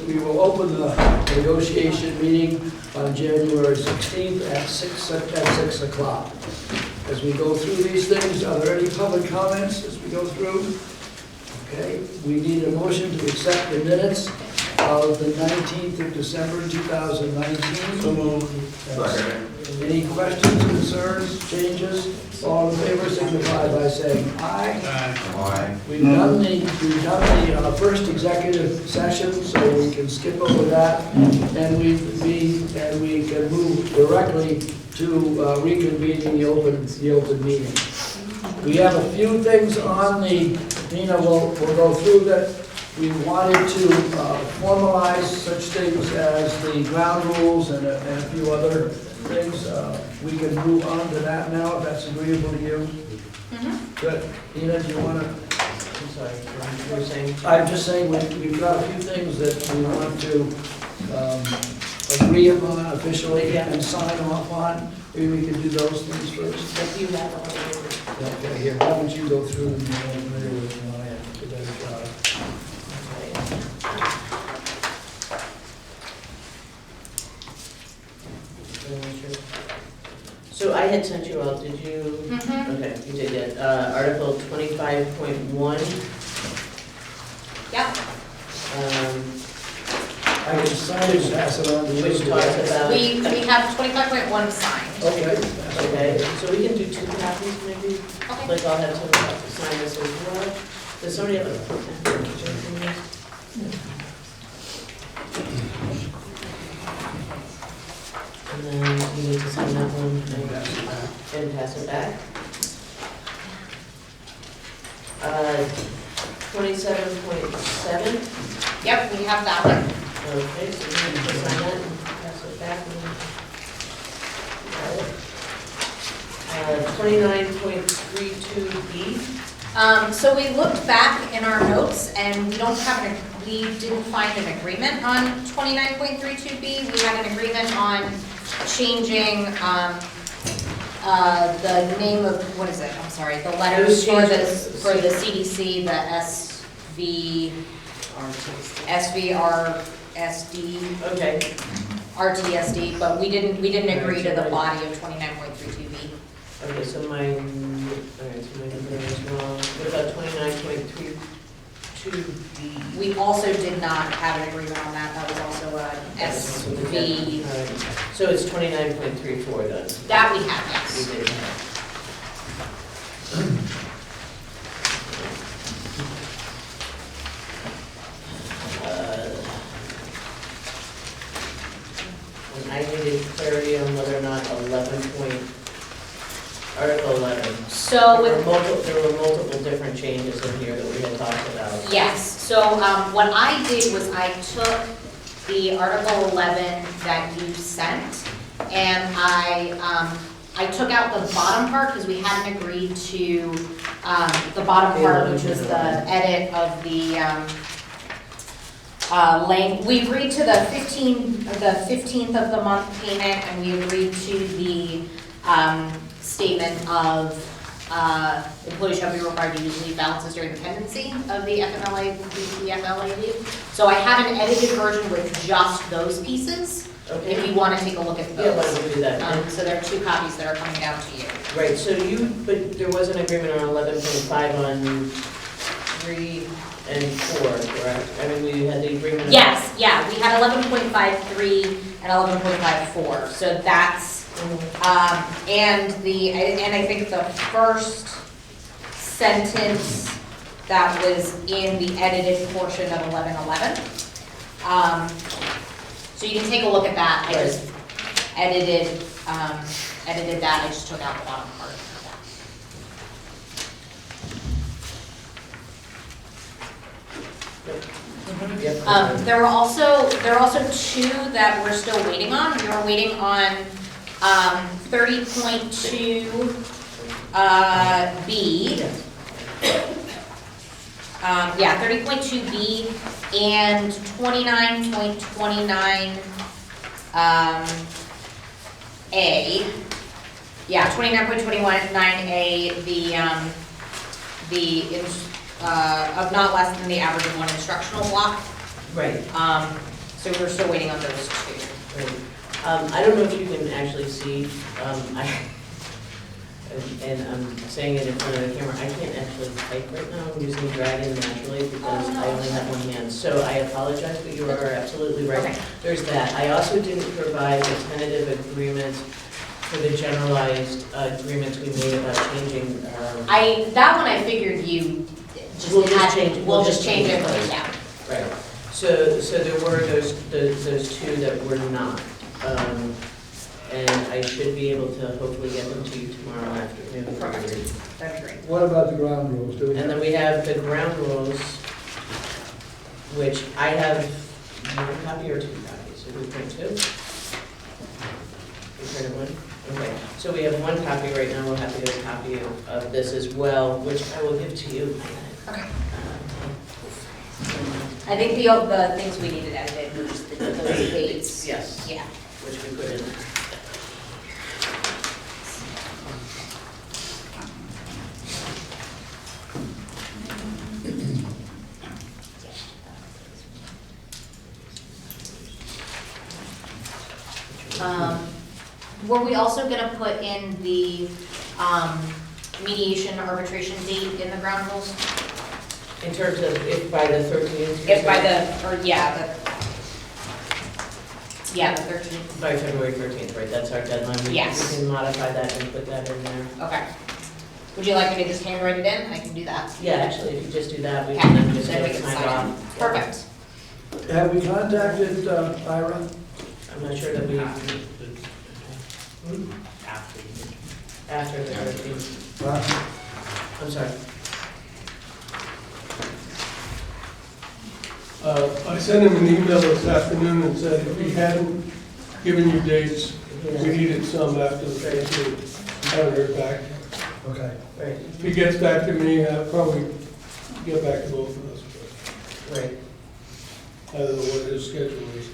We will open the negotiation meeting on January 16th at 6 o'clock. As we go through these things, are there any public comments as we go through? Okay, we need a motion to accept the minutes of the 19th of December 2019. So moved. Any questions, concerns, changes? All in favor signify by saying aye. Aye. We've done the first executive session, so we can skip over that, and we can move directly to reconvening the open meeting. We have a few things on the, Nina will go through that. We wanted to formalize such things as the ground rules and a few other things. We can move on to that now, if that's agreeable to you. Good. Nina, do you want to? I'm sorry, you were saying? I'm just saying, we've got a few things that we want to agree upon officially and sign off on. Maybe we can do those things first. But you have all Okay, here, why don't you go through them, you're familiar with them, I have to do a better job. So I had sent you all, did you? Okay, you did get, Article 25.1. Yep, I can sign it, pass it on to you. Which talks about. we have 25.1 signed. Okay. Okay, so we can do 2 copies maybe? Okay. Like I'll have someone have to sign this as well. Does somebody have a? And then you need to sign that one and pass it back. 27.7. Yep, we have that one. Okay, so you need to sign that and pass it back. Got it. 29.32B. So we looked back in our notes and we don't have we didn't find an agreement on 29.32B. We had an agreement on changing the name of, what is it? I'm sorry, the letters for the CDC, the SVRSD, Okay, RTSD, but we didn't agree to the body of 29.32B. okay, so mine, alright, so my number is wrong. What about 29.32B? We also did not have an agreement on that. That was also a SV. Alright. So it's 29.34 then? That we have, We yes. did have. And I needed clarity on whether or not Article 11. So There with, were multiple different changes in here that we had talked about. yes, so what I did was I took the Article 11 that you sent and I took out the bottom part because we hadn't agreed to the bottom part, which was the edit of the we agreed to the 15th of the month payment, and we agreed to the statement of employees shall be required to use leave balances during the pendency of the FMLA leave. So I have an edited version with just those pieces, Okay. if you want to take a look at Yeah, why those. don't we do that? So there are 2 copies that are coming down to you. Right, so but there was an agreement on 11.5 on 3 and 4, correct? I mean, we had the agreement. Yes, yeah, we had 11.53 and 11.54, so that's, and I think the first sentence that was in the edited portion of 11.11. So you can take a look at that. I just edited that. I just took out the bottom part of that. There were also 2 that we're still waiting on. We were waiting on 30.2 B. Yeah, 30.2B and 29.29 A. Yeah, 29.29A, the of not less than the average of 1 instructional block. Right, So we're still waiting on those two. right. I don't know if you can actually see, and I'm saying it in front of the camera, I can't actually type right now, I'm using Dragon naturally because I only have one hand. So I apologize, but you are absolutely right. Okay. There's that. I also didn't provide the tentative agreement for the generalized agreements we made about changing. That one I figured you just We'll just had, change it. we'll just change it, yeah. Right. So there were those two that were not. And I should be able to hopefully get them to you tomorrow afternoon. Perfect. That'd be great. What about the ground rules? Do we And then we have the ground rules, which I have one copy or two copies. Did we print two? We printed one? Okay, so we have one copy right now. We'll have to get a copy of this as well, which I will give to you. Okay. I think the things we needed edited were just those dates. Yes, Yeah. which we put in there. Were we also gonna put in the, mediation arbitration date in the ground rules? In terms of if by the 13th? If by the 13th. By February 13th, right, that's our deadline. Yes. We can modify that and put that in there. Okay. Would you like me to just handwrite it in? I can do that. Yeah, actually, if you just do that, we Okay, can then just then we get it can signed sign off. it. Perfect. Have we contacted Ira? I'm not sure that we, After. after the 13th, I'm sorry. I sent him an email this afternoon and said if he hadn't given you dates, we needed some after the 13th. I haven't heard back. Okay. Right, If he gets back to me, I'll probably get back to both of us. right. But I don't know what his schedule is.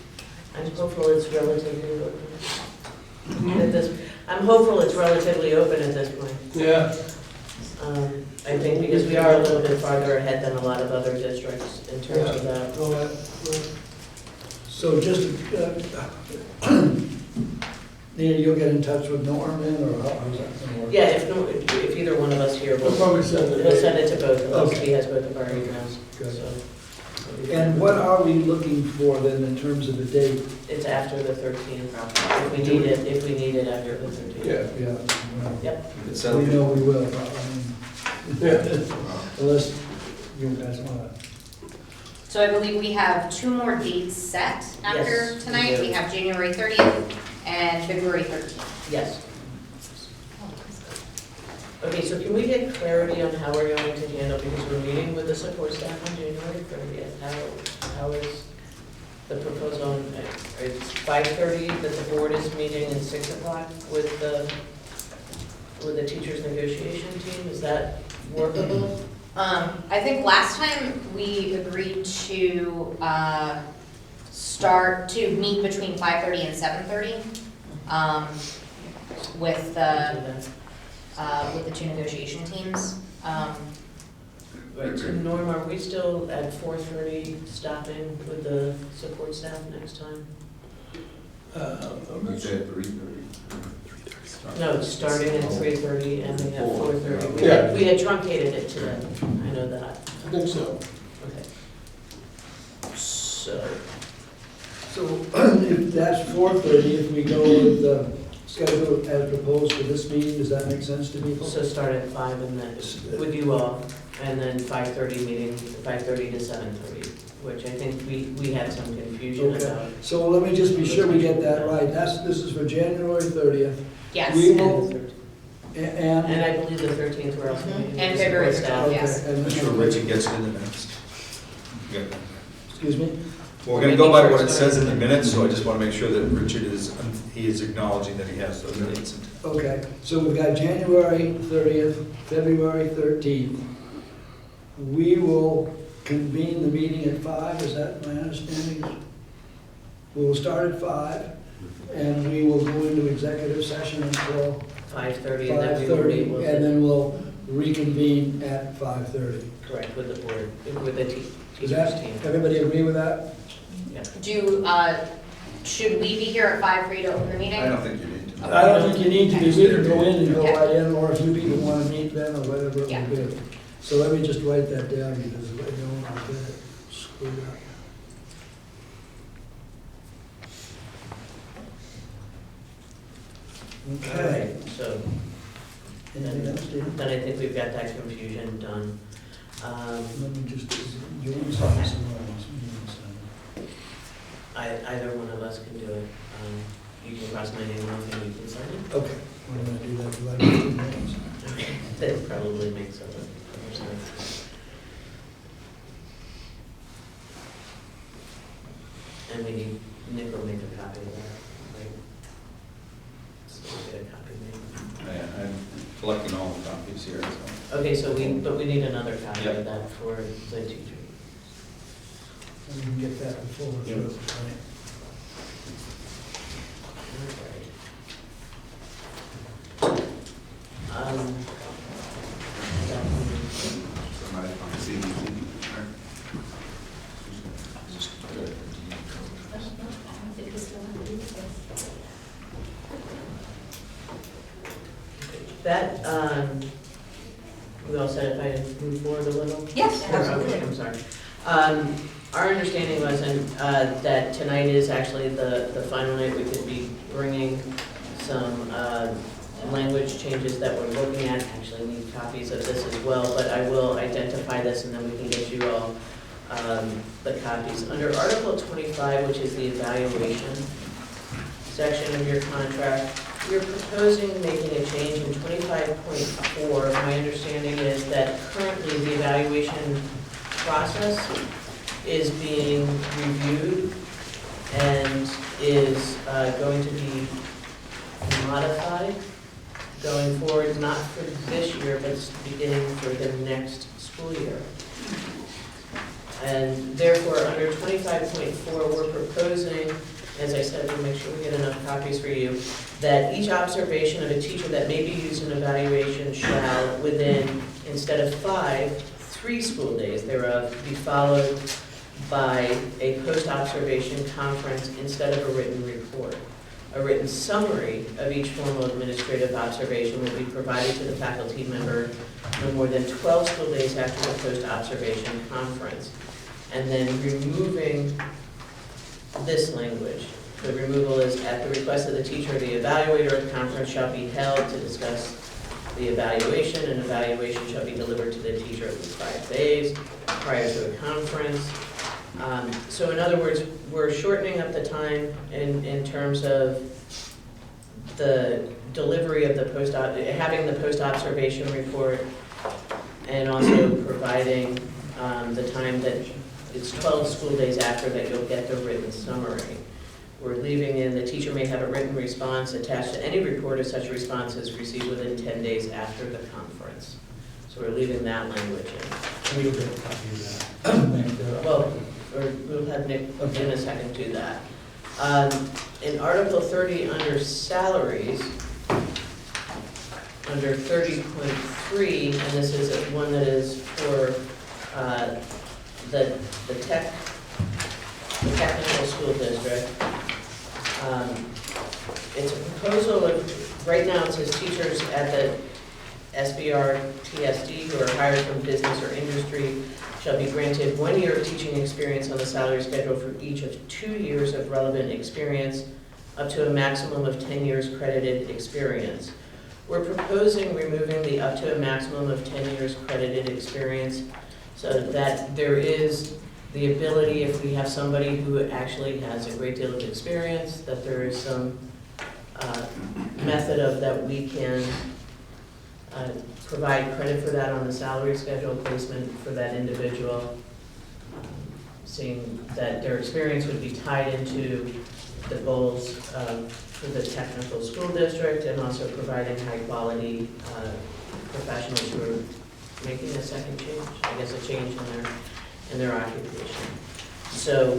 I'm hopeful it's relatively open. At this, I'm hopeful it's relatively open at this point. Yeah, I think because we are a little bit farther ahead than a lot of other districts in terms of that. all that. So just, Nina, you'll get in touch with Norm then, or how's that gonna work? Yeah, if either one of us here I'll will, probably send it. he'll send it to both of us. Okay. He has both of our emails, Good. so. And what are we looking for then in terms of the date? It's after the 13th, if we need it after the 13th. Yeah, Yeah. Yep. We know we will, but, yeah. unless you guys want to. So I believe we have two more dates set after Yes, we tonight. do. We have January 30th and February 13th. Yes. Okay, so can we get clarity on how we're going to handle, because we're meeting with the support staff on January 30th. How is the proposal, it's 5:30 that the board is meeting and 6 o'clock with the teachers' negotiation team? Is that workable? I think last time we agreed to meet between 5:30 and 7:30 with the two negotiation teams. Right, so Norm, are we still at 4:30 stopping with the support staff next time? I'm You said 3:30. No, it's starting at 3:30 and we have 4:30. Yeah. We had truncated it today, I know that. I think so. Okay. So, If that's 4:30, if we go with the schedule as proposed for this meeting, does that make sense to people? so start at 5 and then, with you all, and then 5:30 meeting, 5:30 to 7:30, which I think we had some confusion Okay. about. So let me just be sure we get that right. This is for January 30th. Yes. We And will, the 13th. and. And I believe the 13th we're also meeting with And the February support staff. 13th, yes. Okay, Make sure Richie gets it in the minutes. Yeah. Excuse me? Well, we're gonna go by what it says in the minutes, so I just wanna make sure that Richard he is acknowledging that he has those dates. Okay, so we've got January 30th, February 13th. We will convene the meeting at 5, is that my understanding? We will start at 5, and we will go into executive session until 5:30, and then we will 5:30, meet with and the, then we'll reconvene at 5:30. correct, with the board, with the Does teachers that, team. everybody agree with that? Should we be here at 5 for you to open the meeting? I don't think you need to. I don't think you need to be, we can go in and go right in, or if you people want to meet then, or whatever it Yeah. will be. So let me just write that down, because I don't want to get it screwed up. Okay. So Anything else, David? then I think we've got that confusion done. Let me just, you want to sign somewhere else? Either one of us can do it. You can cross my name off and you can sign it. Okay, we're going to do that, do I have 2 minutes? That probably makes more sense. And we need, Nick will make a copy of that, right? So we'll get a copy made. I'm collecting all the copies here, so. Okay, so but we need another copy Yep. of that for the teacher. And we can get that before we're through, right? Somebody on CDC. That, we all said if I move forward a little? Yes, Okay, absolutely. I'm sorry. Our understanding was, that tonight is actually the final night we could be bringing some language changes that we're looking at. Actually need copies of this as well, but I will identify this and then we can get you all the copies. Under Article 25, which is the evaluation section of your contract, you're proposing making a change in 25.4. My understanding is that currently the evaluation process is being reviewed and is going to be modified going forward, not for this year, but beginning for the next school year. And therefore, under 25.4, we're proposing, as I said, we'll make sure we get enough copies for you, that each observation of a teacher that may be used in evaluation shall, within, instead of 5, 3 school days thereof, be followed by a post-observation conference instead of a written report. A written summary of each formal administrative observation will be provided to the faculty member no more than 12 school days after the post-observation conference. And then removing this language. The removal is at the request of the teacher, the evaluator of the conference shall be held to discuss the evaluation, and evaluation shall be delivered to the teacher at least 5 days prior to the conference. So in other words, we're shortening up the time in terms of the delivery of the having the post-observation report, and also providing the time that it's 12 school days after that you'll get the written summary. We're leaving in the teacher may have a written response attached to any report of such responses received within 10 days after the conference. So we're leaving that language in. We'll get a copy of that. Well, we'll have Nick in a second do that. In Article 30, under salaries, under 30.3, and this is one that is for the technical school district. It's a proposal of, right now it says teachers at the SBR TSD who are hired from business or industry shall be granted 1 year of teaching experience on the salary schedule for each of 2 years of relevant experience, up to a maximum of 10 years credited experience. We're proposing removing the up to a maximum of 10 years credited experience so that there is the ability, if we have somebody who actually has a great deal of experience, that there is some method of that we can provide credit for that on the salary schedule placement for that individual, seeing that their experience would be tied into the goals for the technical school district, and also providing high quality professionals who are making a second change, I guess a change in their occupation. So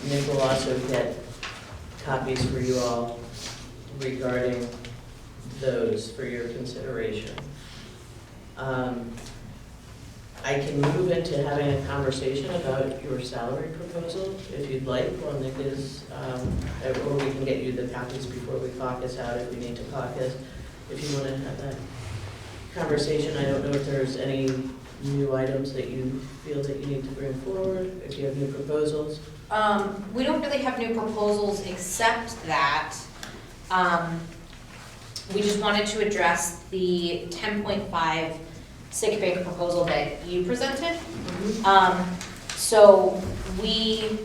Nick will also get copies for you all regarding those for your consideration. I can move into having a conversation about your salary proposal, if you'd like, while Nick is, or we can get you the copies before we caucus out if we need to caucus. If you want to have that conversation, I don't know if there's any new items that you feel that you need to bring forward, if you have new proposals. We don't really have new proposals except that, we just wanted to address the 10.5 sick bank proposal that you presented. So we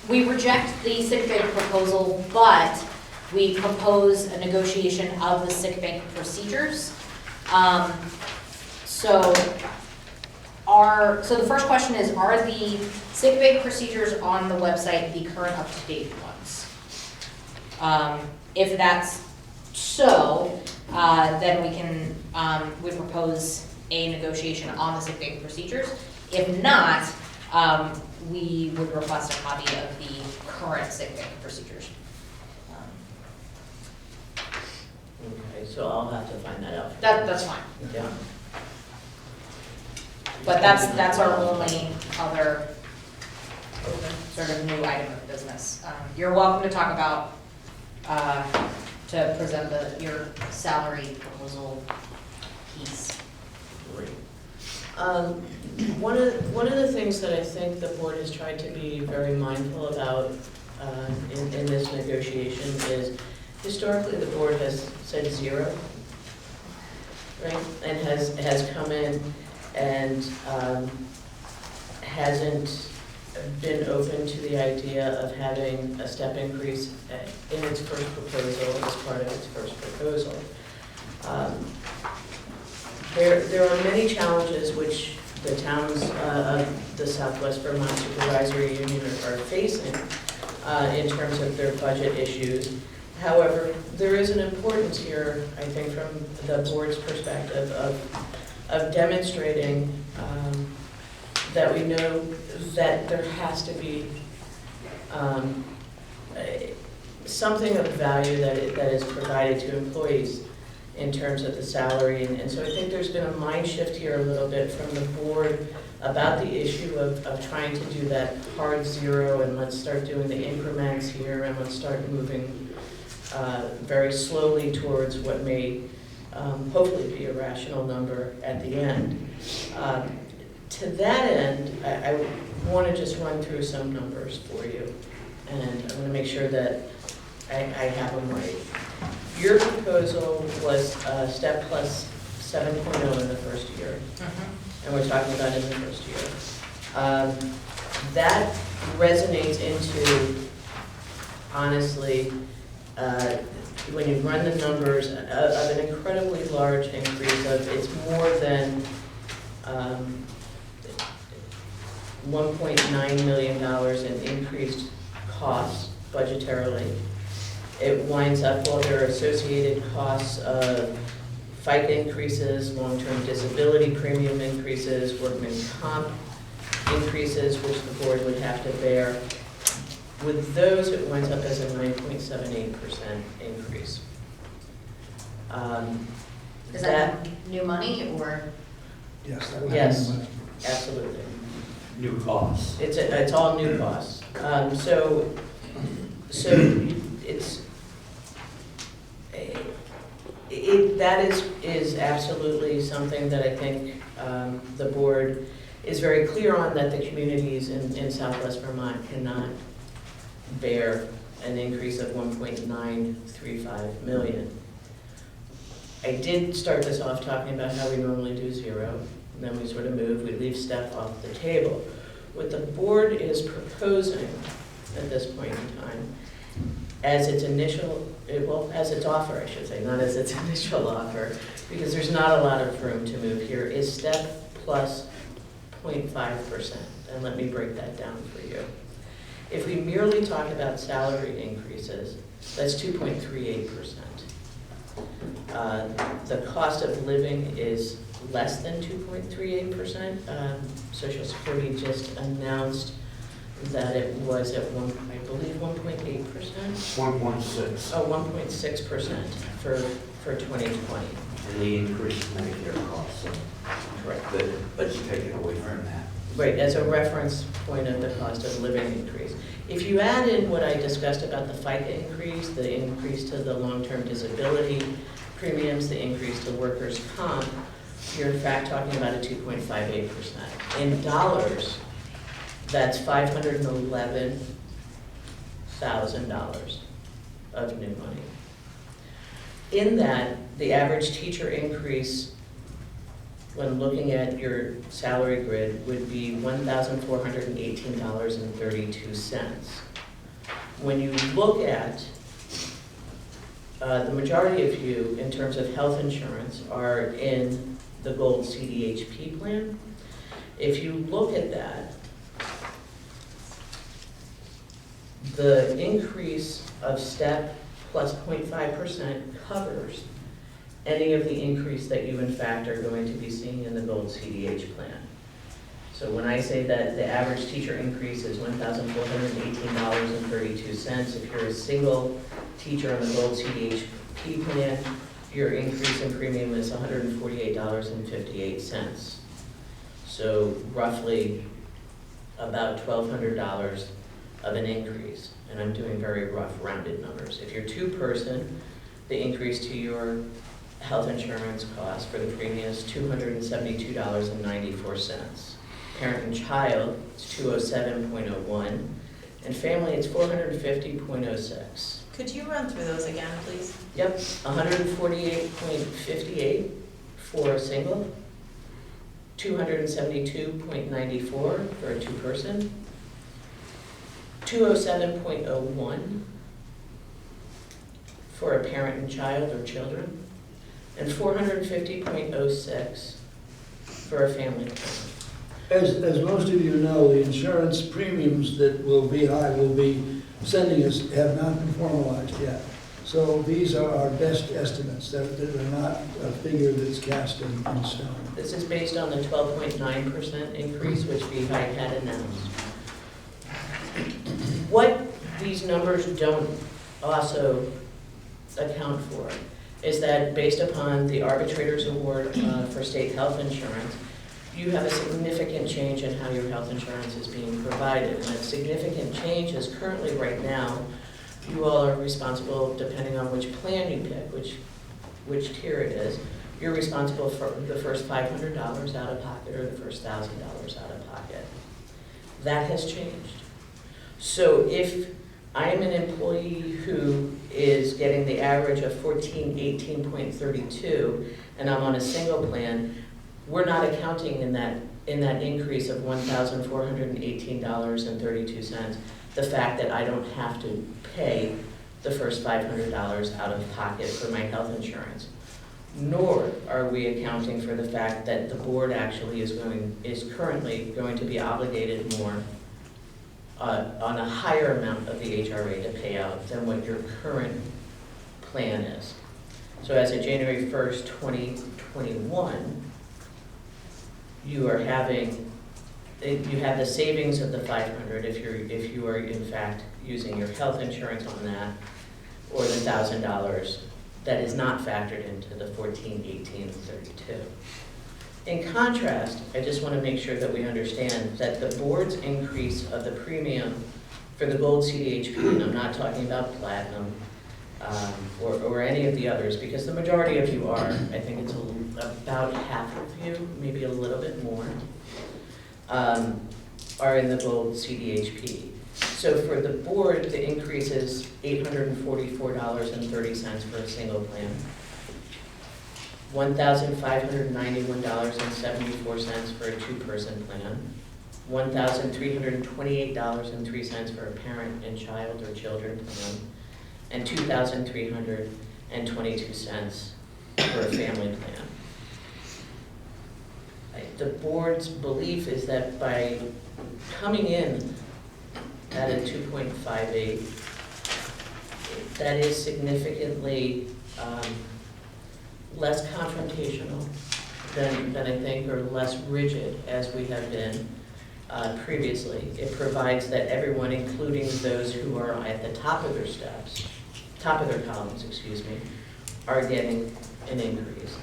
reject the sick bank proposal, but we propose a negotiation of the sick bank procedures. So the first question is, are the sick bank procedures on the website the current up-to-date ones? If that's so, then we can, we propose a negotiation on the sick bank procedures. If not, we would request a copy of the current sick bank procedures. Okay, so I'll have to find that out. That's fine. Yeah. But that's our only other sort of new item of business. You're welcome to talk about, to present your salary proposal piece. Great. One of the things that I think the board has tried to be very mindful about in this negotiation is, historically, the board has said 0, right? And has come in and hasn't been open to the idea of having a step increase in its first proposal, as part of its first proposal. There are many challenges which the towns of the Southwest Vermont Supervisory Union are facing in terms of their budget issues. However, there is an importance here, I think, from the board's perspective of demonstrating that we know that there has to be something of value that is provided to employees in terms of the salary. And so I think there's been a mind shift here a little bit from the board about the issue of trying to do that hard 0, and let's start doing the increments here, and let's start moving very slowly towards what may hopefully be a rational number at the end. To that end, I want to just run through some numbers for you, and I'm going to make sure that I have them right. Your proposal was step plus 7.0 in the first year, and we're talking about in the first year. That resonates into, honestly, when you run the numbers, of an incredibly large increase of, it's more than $1.9 million in increased costs budgetarily. It winds up, well, there are associated costs of FICA increases, long-term disability premium increases, workman's comp increases, which the board would have to bear. With those, it winds up as a 9.78% increase. Is that new money or? Yes, that would Yes. be Absolutely. New costs. It's all new costs. So that is absolutely something that I think the board is very clear on, that the communities in Southwest Vermont cannot bear an increase of 1.935 million. I did start this off talking about how we normally do 0, and then we sort of move, we leave step off the table. What the board is proposing at this point in time, as its initial, as its offer, I should say, not as its initial offer, because there's not a lot of room to move here, is step plus 0.5%. And let me break that down for you. If we merely talk about salary increases, that's 2.38%. The cost of living is less than 2.38%. Social Security just announced that it was at I believe 1.8%. 1.6. Oh, 1.6% for 2020. And the increased Medicare costs, so Correct. but you take it away from that. Right, as a reference point of the cost of living increase. If you add in what I discussed about the FICA increase, the increase to the long-term disability premiums, the increase to workers' comp, you're in fact talking about a 2.58%. In dollars, that's $511,000 of new money. In that, the average teacher increase when looking at your salary grid would be $1,418.32. When you look at the majority of you in terms of health insurance are in the Gold CDHP plan. If you look at that, the increase of step plus 0.5% covers any of the increase that you in fact are going to be seeing in the Gold CDH plan. So when I say that the average teacher increase is $1,418.32, if you're a single teacher on the Gold CDHP plan, your increase in premium is $148.58. So roughly about $1,200 of an increase, and I'm doing very rough rounded numbers. If you're two-person, the increase to your health insurance cost for the premium is $272.94. Parent and child, it's $207.01, and family, it's $450.06. Could you run through those again, please? Yep, $148.58 for a single, $272.94 for a two-person, $207.01 for a parent and child or children, and $450.06 for a family plan. As most of you know, the insurance premiums that will be sending us have not been formalized yet. So these are our best estimates. They're not a figure that's cast in stone. This is based on the 12.9% increase, which VHI had announced. What these numbers don't also account for is that based upon the arbitrator's award for state health insurance, you have a significant change in how your health insurance is being provided. And that significant change is currently right now, you all are responsible, depending on which plan you pick, which tier it is, you're responsible for the first $500 out of pocket or the first $1,000 out of pocket. That has changed. So if I am an employee who is getting the average of 1418.32 and I'm on a single plan, we're not accounting in that increase of $1,418.32 the fact that I don't have to pay the first $500 out of pocket for my health insurance. Nor are we accounting for the fact that the board actually is currently going to be obligated more on a higher amount of the HRA to pay out than what your current plan is. So as of January 1st, 2021, you have the savings of the $500 if you are in fact using your health insurance on that, or the $1,000 that is not factored into the 1418.32. In contrast, I just want to make sure that we understand that the board's increase of the premium for the Gold CDHP, and I'm not talking about Platinum or any of the others, because the majority of you are, I think it's about half of you, maybe a little bit more, are in the Gold CDHP. So for the board, the increase is $844.30 for a single plan, $1,591.74 for a two-person plan, $1,328.03 for a parent and child or children plan, and $2,322 for a family plan. The board's belief is that by coming in at a 2.58, that is significantly less confrontational than I think, or less rigid as we have been previously. It provides that everyone, including those who are at the top of their steps, top of their columns, excuse me, are getting an increase.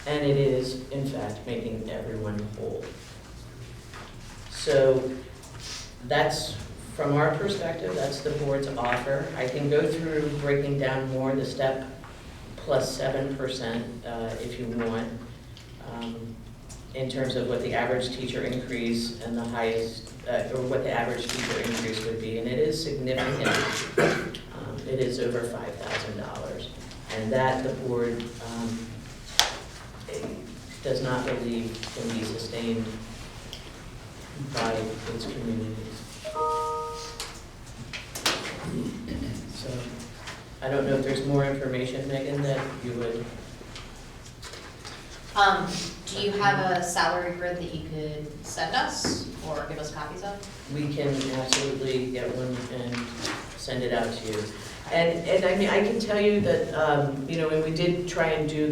And it is, in fact, making everyone whole. So that's, from our perspective, that's the board's offer. I can go through breaking down more the step plus 7% if you want, in terms of what the average teacher increase and the highest, or what the average teacher increase would be, and it is significant. It is over $5,000, and that the board does not believe can be sustained by its communities. So, I don't know if there's more information, Megan, that you would. Do you have a salary grid that you could send us or give us copies of? We can absolutely get one and send it out to you. And I mean, I can tell you that, you know, when we did try and do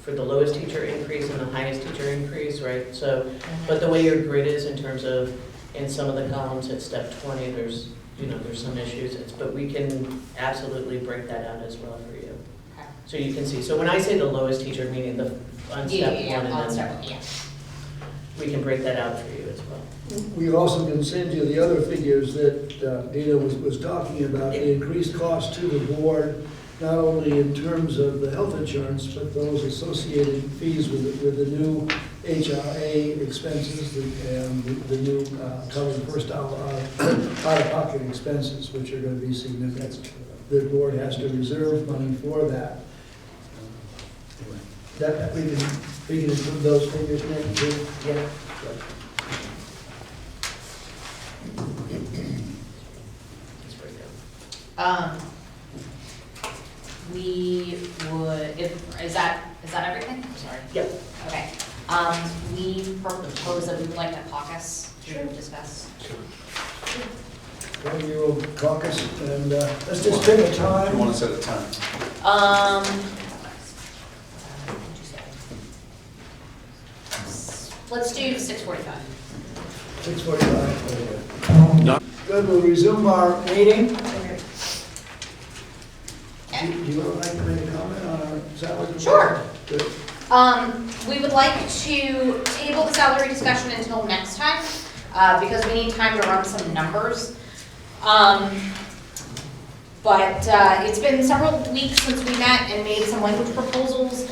for the lowest teacher increase and the highest teacher increase, right? So, but the way your grid is in terms of, in some of the columns at step 20, there's, you know, there's some issues, but we can absolutely break that out as well for you. Okay. So you can see, so when I say the lowest teacher, meaning the, on step one, on and step then one, yeah. we can break that out for you as well. We also can send you the other figures that Dana was talking about, the increased cost to the board, not only in terms of the health insurance, but those associated fees with the new HRA expenses and the new covered first out-of-pocket expenses, which are going to be significant. The board has to reserve money for that. That we can include those figures in too. Yeah. Let's break down. We would, is that everything? I'm sorry. Yep. Okay. We propose that we would like to caucus to discuss. One-year-old caucus, and let's just pick a If time. you want to set a time. Let's do 6:45. 6:45. Good, we'll resume our meeting. Do you would like to make a comment on our salary? Sure. Good. We would like to table the salary discussion until next time, because we need time to run some numbers. But it's been several weeks since we met and made some language proposals.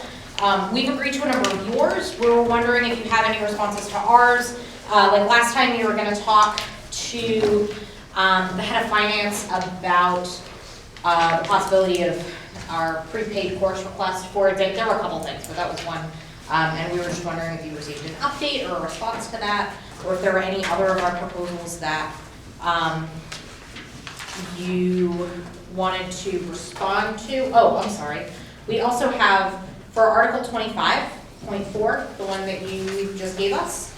We've agreed to a number of yours. We were wondering if you had any responses to ours. Like last time, you were going to talk to the head of finance about the possibility of our prepaid course request for it. There were a couple things, but that was one. And we were just wondering if you received an update or a response to that, or if there were any other of our proposals that you wanted to respond to. Oh, I'm sorry. We also have, for Article 25.4, the one that you just gave us,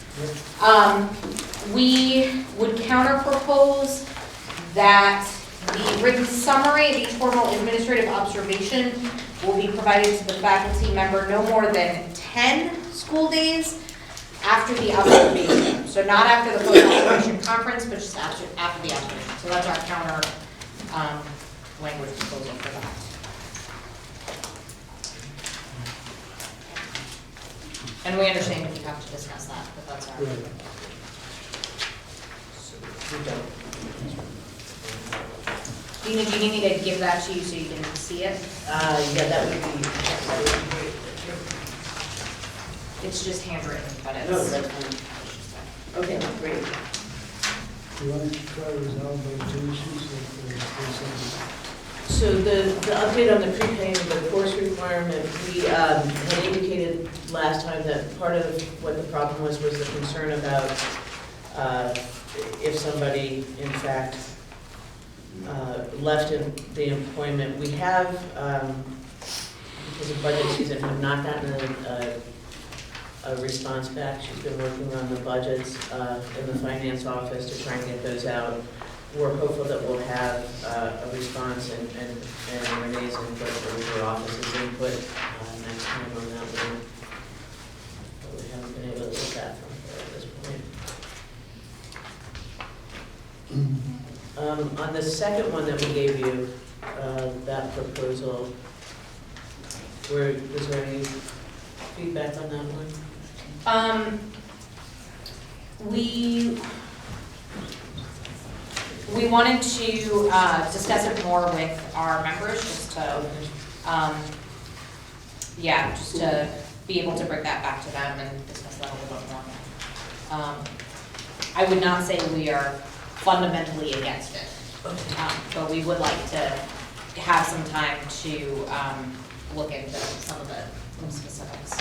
we would counter propose that the written summary of each formal administrative observation will be provided to the faculty member no more than 10 school days after the observation. So not after the post-observation conference, but just after the observation. So that's our counter language proposal for that. And we understand if you have to discuss that, but that's our. Right. Dina, do you need me to give that to you so you can see it? Yeah, that would be great. It's just handwritten, but it's. No, that's fine. Okay, great. You want to try to resolve those two issues? So the update on the prepaying of the course requirement, we had indicated last time that part of what the problem was the concern about if somebody, in fact, left in the employment. We have, because of budget season, have not gotten a response back. She's been working on the budgets in the finance office to try and get those out. We're hopeful that we'll have a response and Renee's input or her office's input next time on that one. But we haven't been able to get that from her at this point. On the second one that we gave you, that proposal, Was there any feedback on that one? We wanted to discuss it more with our members, just to, just to be able to bring that back to them and discuss that a little bit more. I would not say we are fundamentally against it, but we would like to have some time to look into some of the specifics.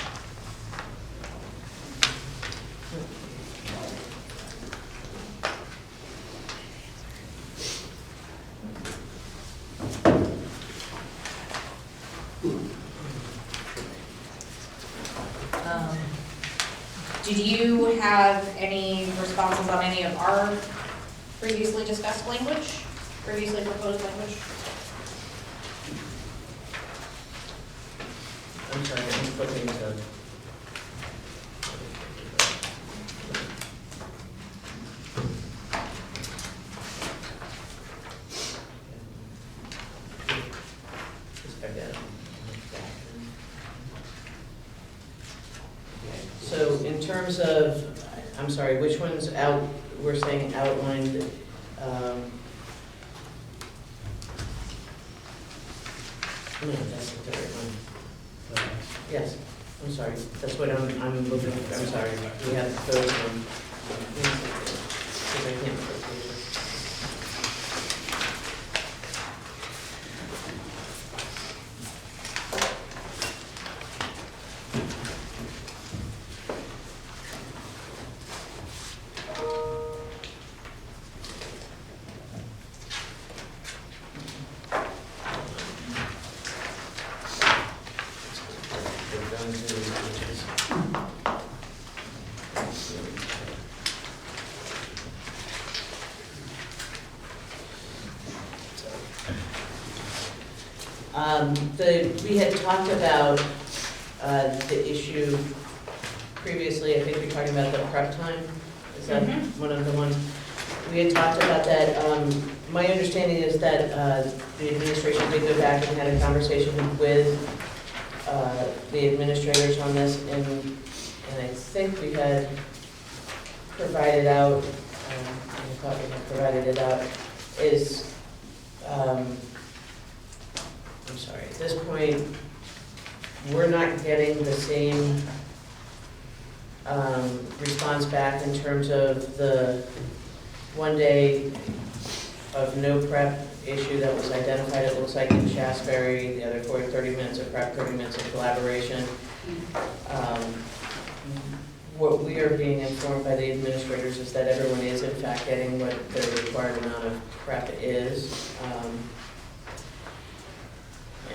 Did you have any responses on any of our previously discussed language, previously proposed language? I'm sorry, I'm flipping to. So in terms of, I'm sorry, which ones out, we're saying outlined, no, that's the third one. Yes, I'm sorry, that's what I'm looking for, I'm sorry, we have the third one. Because I can't put it. We had talked about the issue previously. I think you're talking about the prep time. Is that one of the ones? We had talked about that. My understanding is that the administration did go back and had a conversation with the administrators on this, and I think we had provided out, I thought we had provided it out, is, I'm sorry, at this point, we're not getting the same response back in terms of the 1 day of no prep issue that was identified, it looks like in Shasberry, the other 30 minutes of prep, 30 minutes of collaboration. What we are being informed by the administrators is that everyone is in fact getting what the required amount of prep is.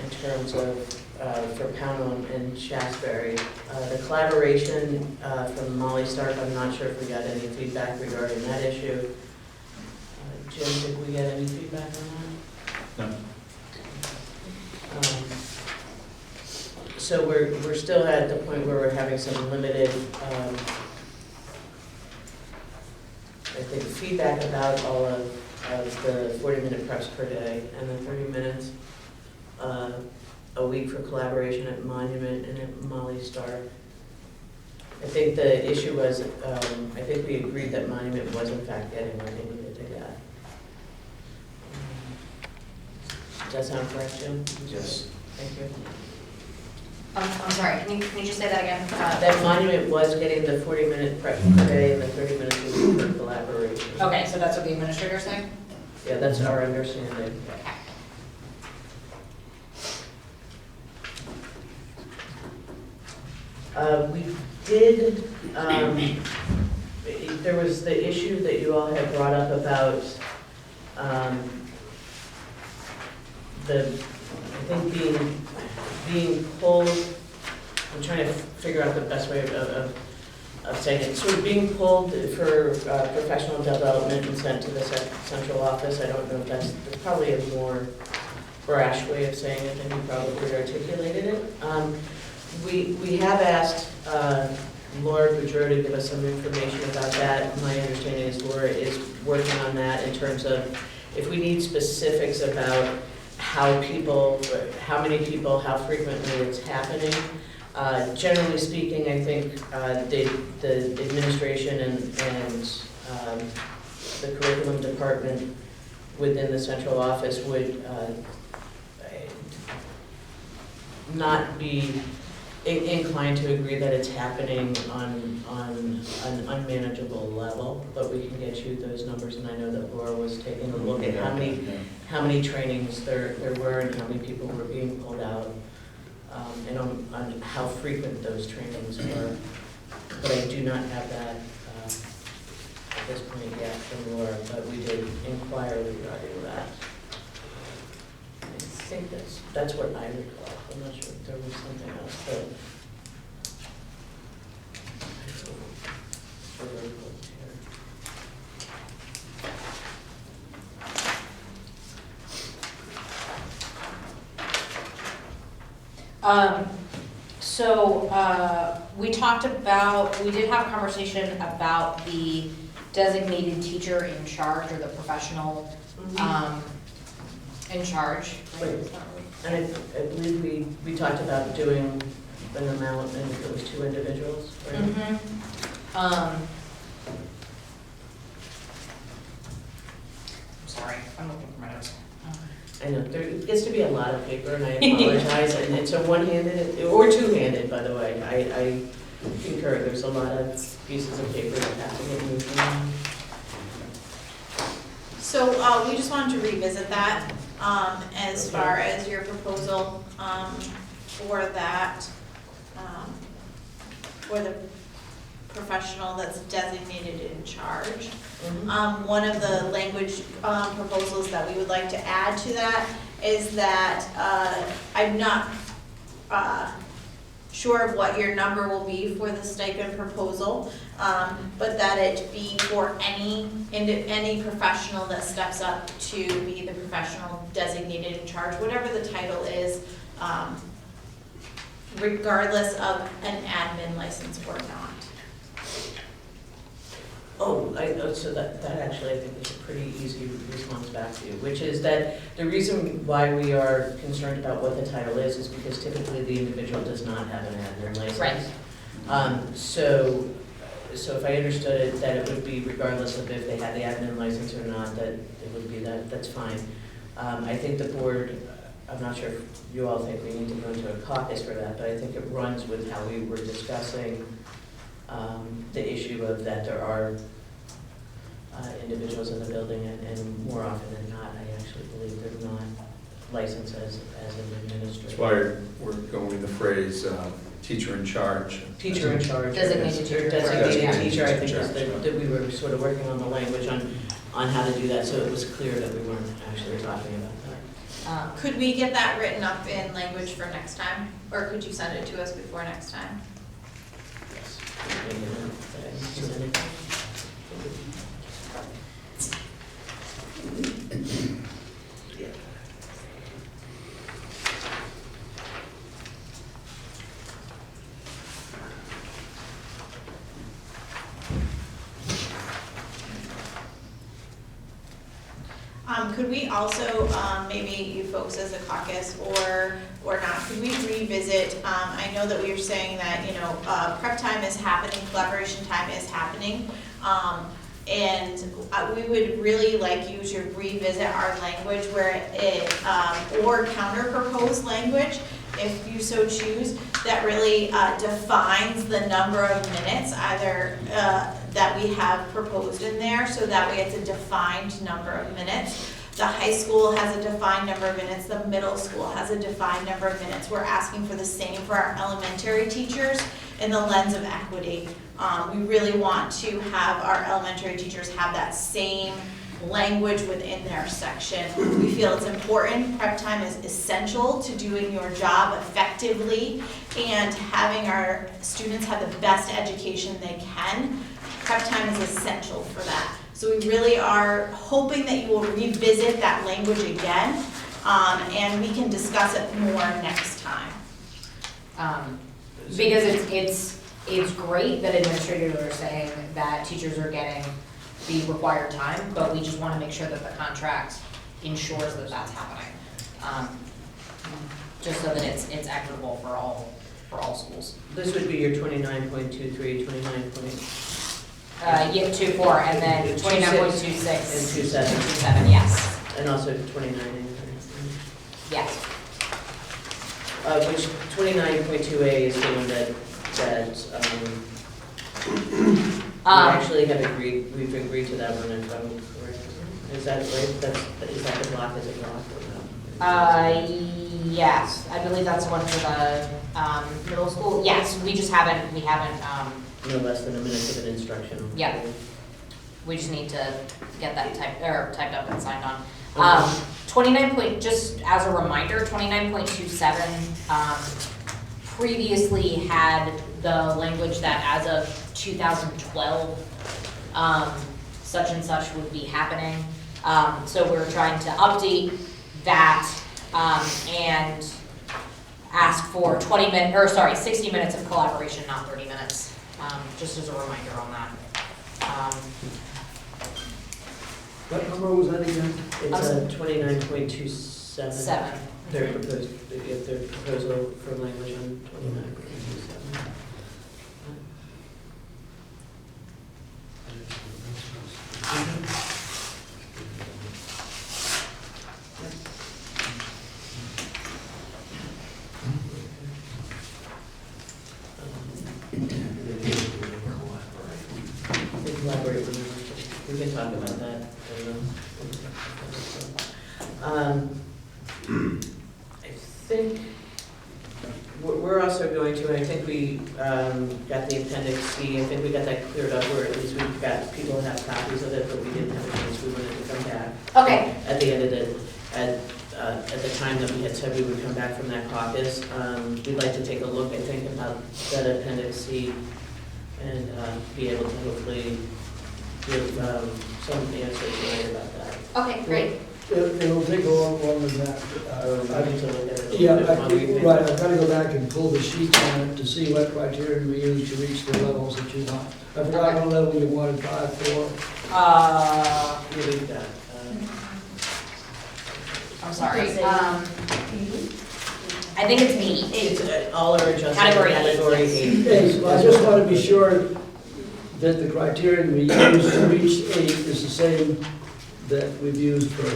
In terms of, for Pownell and Shasberry. The collaboration from Molly Stark, I'm not sure if we got any feedback regarding that issue. Jim, did we get any feedback on that? No. So we're still at the point where we're having some limited, I think, feedback about all of the 40-minute preps per day and the 30 minutes a week for collaboration at Monument and at Molly Stark. I think the issue was, I think we agreed that Monument was in fact getting what they needed to get. Does that sound correct, Jim? Yes. Thank you. I'm sorry, can you just say that again? That Monument was getting the 40-minute prep per day and the 30 minutes a week for collaboration. Okay, so that's what the administrator's saying? Yeah, that's our understanding. We did, there was the issue that you all had brought up about I think being pulled, I'm trying to figure out the best way of saying it, sort of being pulled for professional development and sent to the central office. I don't know if that's probably a more brash way of saying it than you probably articulated it. We have asked Laura Boudreau to give us some information about that. My understanding is Laura is working on that in terms of if we need specifics about how many people, how frequently it's happening. Generally speaking, I think the administration and the curriculum department within the central office would not be inclined to agree that it's happening on an unmanageable level, but we can get you those numbers, and I know that Laura was taking a look at how many trainings there were and how many people were being pulled out, and on how frequent those trainings were. But I do not have that at this point yet from Laura, but we did inquire regarding that. I think that's what I recall. I'm not sure if there was something else that. We did have a conversation about the designated teacher in charge, or the professional, in charge. Right. And I believe we talked about doing an amount, and it was 2 individuals, right? I'm sorry, I'm looking for my notes. I know, there gets to be a lot of paper, and I apologize, and it's a one-handed, or two-handed, by the way. I concur, there's a lot of pieces of paper that have to get moved around. So we just wanted to revisit that as far as your proposal for that, for the professional that's designated in charge. One of the language proposals that we would like to add to that is that I'm not sure of what your number will be for the stipend proposal, but that it be for any professional that steps up to be the professional designated in charge, whatever the title is, regardless of an admin license or not. So that actually I think is a pretty easy response back to you, which is that the reason why we are concerned about what the title is because typically the individual does not have an admin license. Right. So if I understood it, that it would be regardless of if they had the admin license or not, that it would be that's fine. I think the board, I'm not sure if you all think we need to go into a caucus for that, but I think it runs with how we were discussing the issue of that there are individuals in the building, and more often than not, I actually believe they're not licensed as an administrator. That's why we're going with the phrase teacher in charge. Teacher in charge. Designated teacher. Designated teacher, I think, is Teacher. that we were sort of working on the language on how to do that, so it was clear that we weren't actually talking about that. Could we get that written up in language for next time? Or could you send it to us before next time? Yes. Could we also, maybe you folks as a caucus or not, could we revisit, I know that we were saying that, prep time is happening, collaboration time is happening, and we would really like you to revisit our language where it, or counter-propose language, if you so choose, that really defines the number of minutes, either that we have proposed in there, so that way it's a defined number of minutes. The high school has a defined number of minutes, the middle school has a defined number of minutes. We're asking for the same for our elementary teachers in the lens of equity. We really want to have our elementary teachers have that same language within their section. We feel it's important. Prep time is essential to doing your job effectively and having our students have the best education they can. Prep time is essential for that. So we really are hoping that you will revisit that language again, and we can discuss it more next time. Because it's great that administrators are saying that teachers are getting the required time, but we just want to make sure that the contract ensures that that's happening. just so that it's equitable for all schools. This would be your 29.23, 29. Yeah, 2.4, and then 26 29.26. And 27, 2.7, yes, and also 29. yes. Which 29.2A is the one that we actually have agreed, we've agreed to that one, if I'm correct. Is that right? Is that the block, is it block or not? Yes, I believe that's the one for the, middle school, yes, we haven't, No less than a minute of an instruction. Yeah. we just need to get that typed up and signed on. Okay. 29 just as a reminder, 29.27, previously had the language that as of 2012, such and such would be happening. So we're trying to update that, and ask for 60 minutes of collaboration, not 30 minutes, just as a reminder on that. What number was that again? It's 29.27. 7. Their proposal for language on 29.27. They collaborate with them. We can talk about that. I think we're also going to, I think we got the appendix C, I think we got that cleared up, where at least we've got, people have copies of it, but we didn't have a chance, we wanted to come back. Okay, At the end of the, at the time that we had said we would come back from that caucus, we'd like to take a look, I think, about that appendix C and be able to hopefully give some answers tonight about that. okay, great. It'll take a long than that. I need to look at it. Yeah, right, I've got to go back and pull the sheets on it to see what criteria we use to reach the levels that you want. I forgot what level you wanted, 5, 4. Yeah, we've got, I'm sorry, I think it's me. it's all are adjusted. Category Category eight. eight. Well, I just want to be sure that the criteria we use to reach 8 is the same that we've used for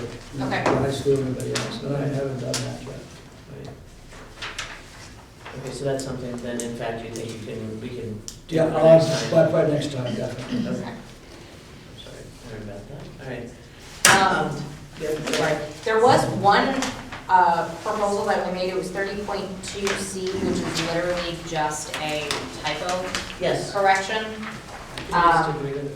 Okay. high school and everybody else, and I haven't done that yet. Okay, so that's something then, in fact, you think we can do Yeah, for I'll next ask, time? by next time, definitely. Okay. Sorry, I heard about that. All right. Yeah, Right. There was one proposal that we made, it was 30.2C, which is literally just a typo Yes. correction. Just agree with it.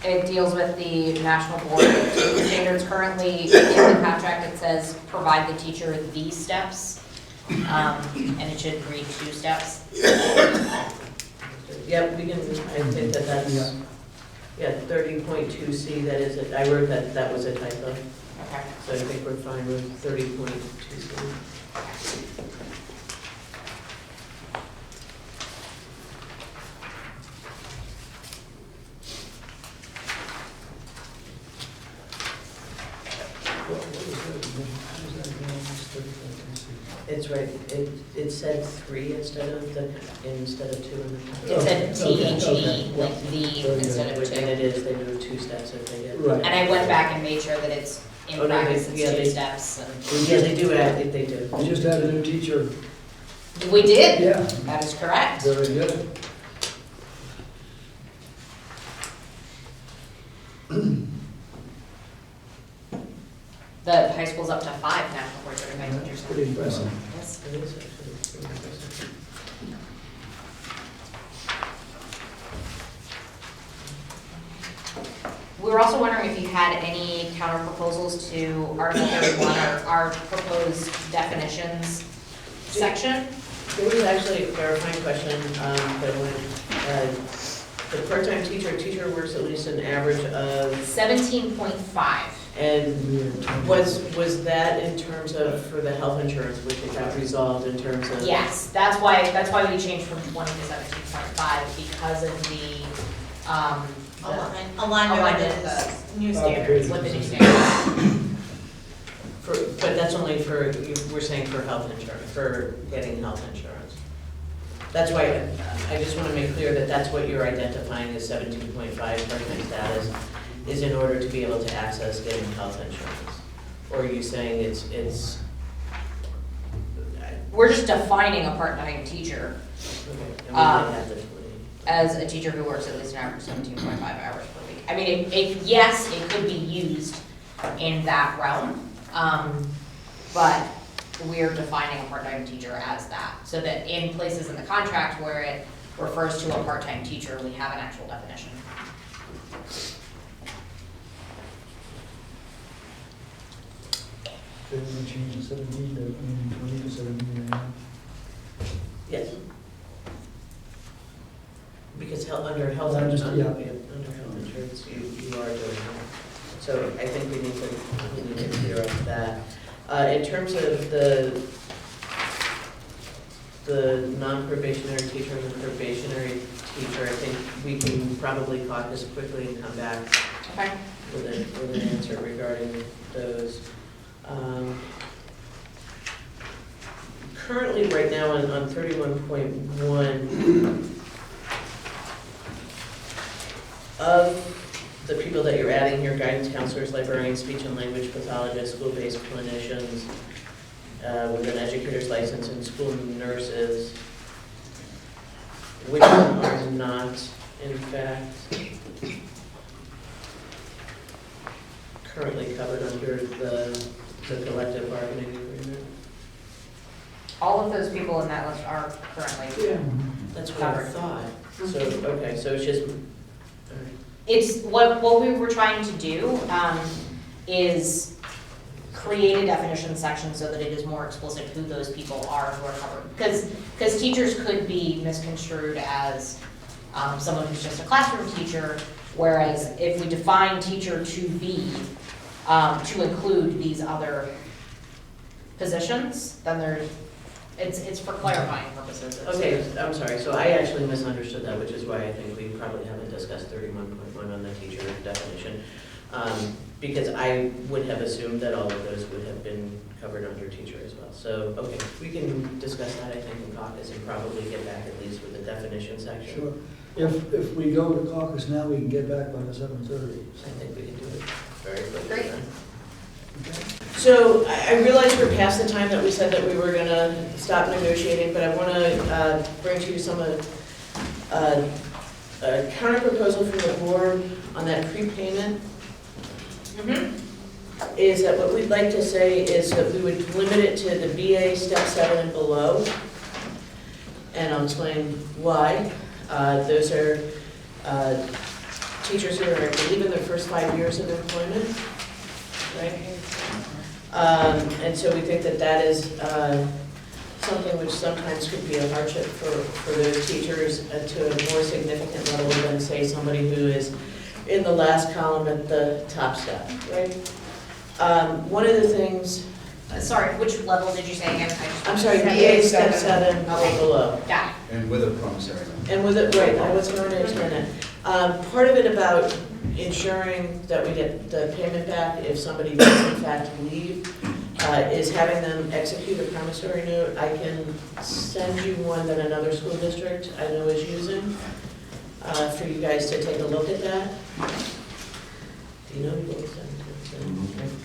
It deals with the National Board of Teaching Standards. Currently, in the contract, it says, provide the teacher these steps, and it should read 2 steps. Yep, we can, I think that that's, yeah, 30.2C, that is it. I wrote that was a typo, Okay. so I think we're fine with 30.2C. It's right, it said 3 instead of 2 in the. It said Okay, THE, okay. like the, instead of And 2. it is, they move 2 steps if they get. Right. And I went back and made sure that it's, in Oh, no, they- practice, yeah, it's 2 they- steps. And Yeah, they do, they do. We just had a new teacher. we did, Yeah, that is correct. very good. The high school's up to 5 now before certified teachers. Pretty impressive. Yes. It is actually pretty impressive. We were also wondering if you had any counter proposals to Article 31, our proposed definitions section. There was actually a clarifying question that went, the part-time teacher works at least an average of, 17.5. and was that in terms of, for the health insurance, which it got resolved in terms of? Yes, that's why we changed from 20 to 17.5 because of the, Alignment with Alignment the new standards. with the new standards. But that's only for, we're saying for health insurance, for getting health insurance. That's why, I just want to make clear that that's what you're identifying as 17.5 part-time status, is in order to be able to access getting health insurance. Or are you saying it's? We're just defining a part-time teacher Okay, and we might have the 20. as a teacher who works at least an average 17.5 hours per week. I mean, yes, it could be used in that realm, but we're defining a part-time teacher as that, so that in places in the contract where it refers to a part-time teacher, we have an actual definition. So we're gonna change the 17 to, 20 to 17.5. Yes. Because under health, Well, just- under yeah. health insurance, you are doing that. So I think we need to clear up that. In terms of the non-probationary teacher and the probationary teacher, I think we can probably caucus quickly and come back Okay. with an answer regarding those. Currently, right now, on 31.1, of the people that you're adding here, guidance counselors, librarians, speech and language pathologists, school-based clinicians, with an educator's license, and school nurses, which are not, in fact, currently covered under the collective bargaining agreement. All of those people in that list are currently, Yeah. That's what I Covered. thought. So, okay, so it's just, all right. it's, what we were trying to do, is create a definition section so that it is more explicit who those people are who are covered. Because teachers could be misconstrued as, someone who's just a classroom teacher, whereas if we define teacher to be, to include these other positions, then it's for clarifying purposes. It's- Okay, I'm sorry, so I actually misunderstood that, which is why I think we probably haven't discussed 31.1 on the teacher definition. Because I would have assumed that all of those would have been covered under teacher as well. So, okay, we can discuss that, I think, in caucus and probably get back at least with the definition section. Sure. If we go to caucus now, we can get back by the 7:30. I think we can do it very quickly Great. then. So I realize we're past the time that we said that we were gonna stop negotiating, but I wanna bring to you some of, a counter proposal from the board on that prepayment. Mhm. Is that what we'd like to say is that we would limit it to the BA step 7 and below. And I'll explain why. Those are teachers who are, I believe, in their first 5 years of employment, right? And so we think that that is something which sometimes could be a hardship for those teachers to a more significant level than, say, somebody who is in the last column at the top step, right? One of the things, Sorry, which level did you say again? I'm sorry, BA step 7 Okay. or below. Got it. And with a promissory note. And with it, right, I was going to explain that. Part of it about ensuring that we get the payment back if somebody does in fact leave, is having them execute a promissory note. I can send you one that another school district I know is using, for you guys to take a look at that. Do you know who to send to?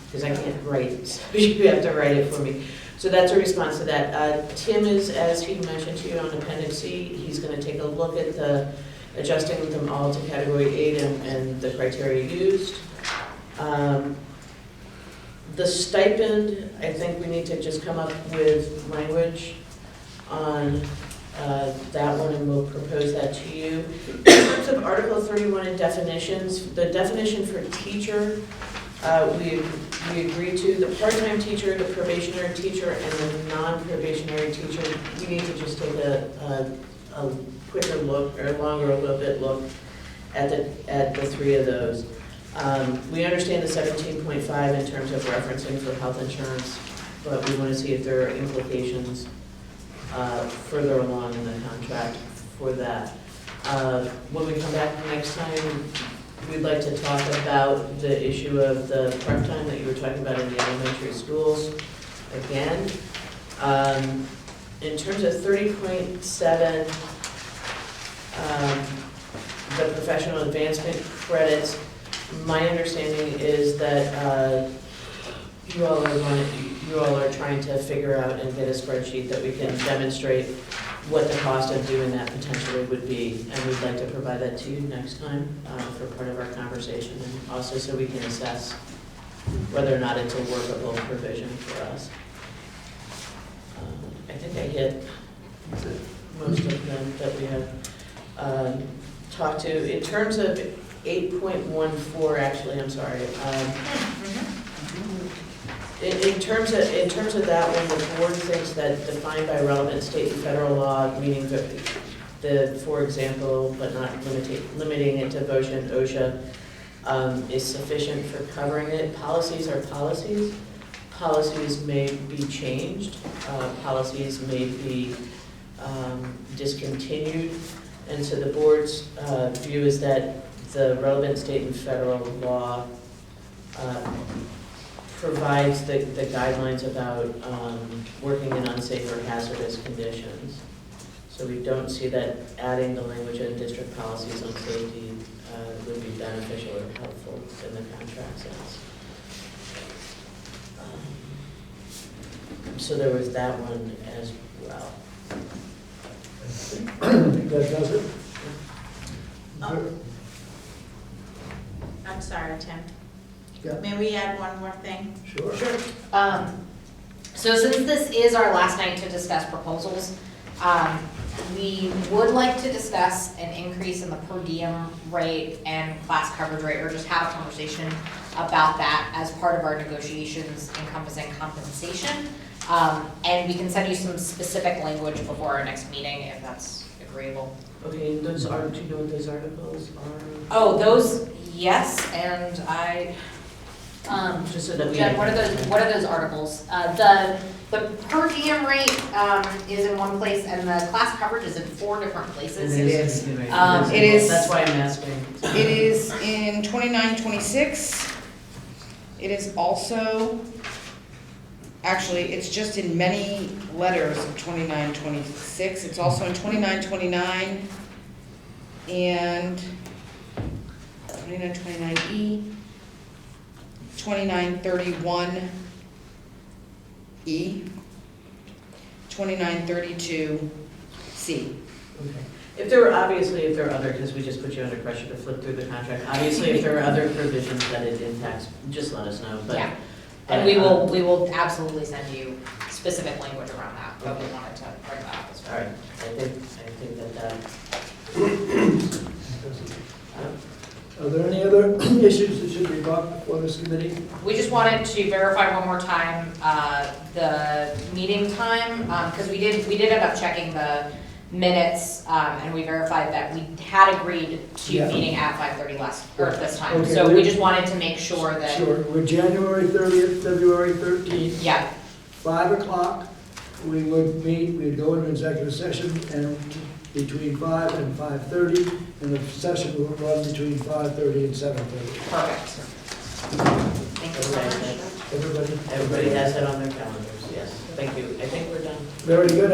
Because I can't write, so you have to write it for me. So that's a response to that. Tim is, as he mentioned to you on Appendix C, he's going to take a look at the adjusting them all to Category 8 and the criteria used. The stipend, I think we need to just come up with language on that one, and we'll propose that to you. In terms of Article 31 and definitions, the definition for teacher, we agreed to the part-time teacher, the probationary teacher, and the non-probationary teacher. We need to just take a quicker look, or longer a little bit look at the three of those. We understand the 17.5 in terms of referencing for health insurance, but we want to see if there are implications further along in the contract for that. When we come back next time, we'd like to talk about the issue of the prep time that you were talking about in the elementary schools again. In terms of 30.7, the professional advancement credits, my understanding is that you all are trying to figure out and get a spreadsheet that we can demonstrate what the cost of doing that potentially would be. And we'd like to provide that to you next time for part of our conversation, and also so we can assess whether or not it's a workable provision for us. I think I hit most of them that we have talked to. In terms of 8.14, actually, I'm sorry. In terms of that one, the board thinks that defined by relevant state and federal law, meaning the for example, but not limiting it to VOSHA and OSHA, is sufficient for covering it. Policies are policies. Policies may be changed. Policies may be discontinued. And so the board's view is that the relevant state and federal law provides the guidelines about working in unsafe or hazardous conditions. So we don't see that adding the language of district policies on safety would be beneficial or helpful in the contract sense. So there was that one as well. I think that does it. I'm sorry, Tim. Yeah. May we add one more thing? Sure. So since this is our last night to discuss proposals, we would like to discuss an increase in the per diem rate and class coverage rate, or just have a conversation about that as part of our negotiations encompassing compensation. And we can send you some specific language before our next meeting if that's agreeable. Okay, those are, do you know what those articles are? Oh, those, yes, and Just so that we. Jen, what are those articles? The per diem rate, is in one place, and the class coverage is in 4 different places. It is. It is. That's why I'm asking. It is in 2926. It is also, actually, it's just in many letters of 2926. It's also in 2929 and 2929E, 2931E, 2932C. Okay. If there were other, because we just put you under pressure to flip through the contract, obviously if there are other provisions that it impacts, just let us know, but. Yeah. And we will absolutely send you specific language around that, but we wanted to bring that up as well. All right, I think that. Are there any other issues that should be brought before this committee? We just wanted to verify one more time, the meeting time, because we did end up checking the minutes, and we verified that we had agreed to Yeah. meeting at 5:30 this time. Okay, So we just wanted to make sure that, Sure, we're January 30th, February 13th, yeah, 5 o'clock, we would meet, we'd go into executive session, and between 5 and 5:30, and the session will run between 5:30 and 7:30. perfect. Thank you so much. Everybody? Everybody has that on their calendars, yes. Thank you. I think we're done. Very good.